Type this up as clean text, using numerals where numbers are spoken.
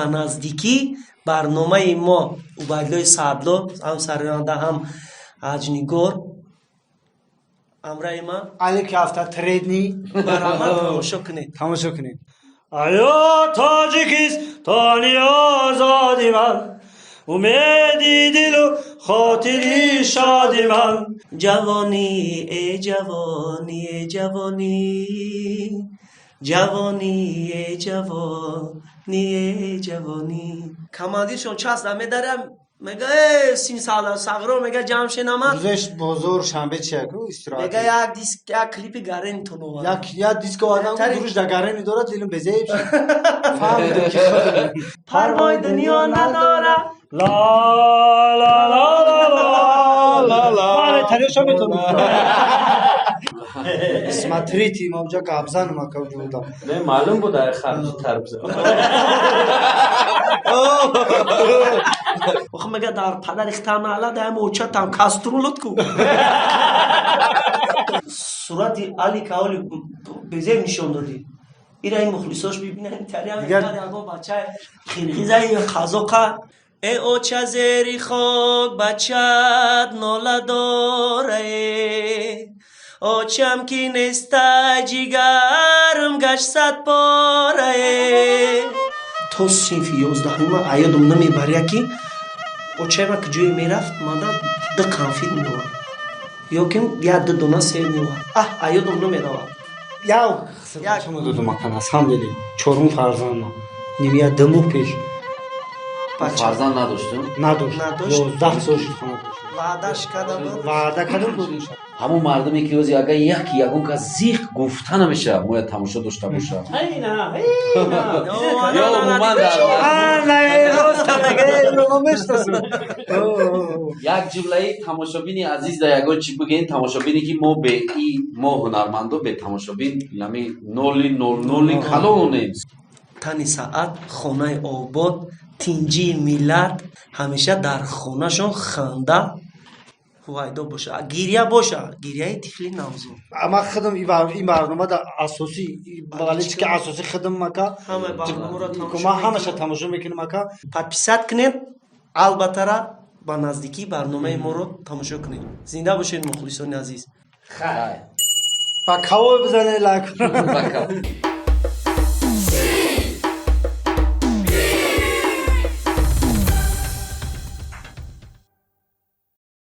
ба наздикӣ барномаи мо Убайдуллои Саадло ҳам сароянда ҳам аҷнигор амраи ман али кафта тредни бароҳмад тамошо кунед. тамошо кунед. Ayo Tojikistoni ozodi man, umedi dilu xotiri shodi man. Javoni e javoni e javoni, javoni e javoni e javoni. Командиршон част медарам мега симсала сагро мега ҷамшинамад Гузашт бозор шанбе чияку истироҳат. мега як диск як клипи гаренитон овард. Я диско адам дуруш да гарени дорад илм безаиб шид. Фаҳмидем ки Парвои дунё надора. La la la la la la. Ай тариша метонам. Смотрите, мавҷа габзан макавҷуда. Не маълум буд ай харҷи тарбза. Ох мега дар падари хитанала даям очатам каструлут ку. Сурати Али Каоли безе нишон додӣ. Ира ин мухлисош бибинанд тария мекард яго бачаи хирғизаи қазоқа. Э оча зери хок бачат нола дорае. Очам ки нестай ҷигарм гашт сад порае. То синфи 11-ума аёдам намебаря ки очаима ки ҷое мерафт мада ду қанфир меовард ё ки як ду дона себ меовард. Аёдам намеравад. Яв хисабчамо додум акан асҳамдили чорум фарзандам. Нимия дымух пеш Фарзанд надоштум? надошт. Надошт. 11 сол шуд хона дошт. ваъдаш кардам ваъда кардам додим шад. Ҳамон мардаме ки ҳозир агар ягон кас зиқ гуфта намеша мояд тамошо дошта боша. Ё умуман як ҷумлаи тамошобини азиз да ягон чӣ бигӯен тамошобине ки мо бе мо ҳунармандо бе тамошобин яъне ноли калонем. Тани Саъад хонаи обод тинҷии миллат ҳамеша дар хонашон ханда ҳувайдо боша гирья боша гирьяи тифли навзод. Ама хидм ин барнома да асосӣ бале чи ки асосӣ хидм мака ҳама барномаро ма ҳамаша тамошо мекунем мака. подписат кунед албаттара ба наздикӣ барномаи моро тамошо кунед. Зинда бошед мухлисони азиз. ба каво бизане лайк.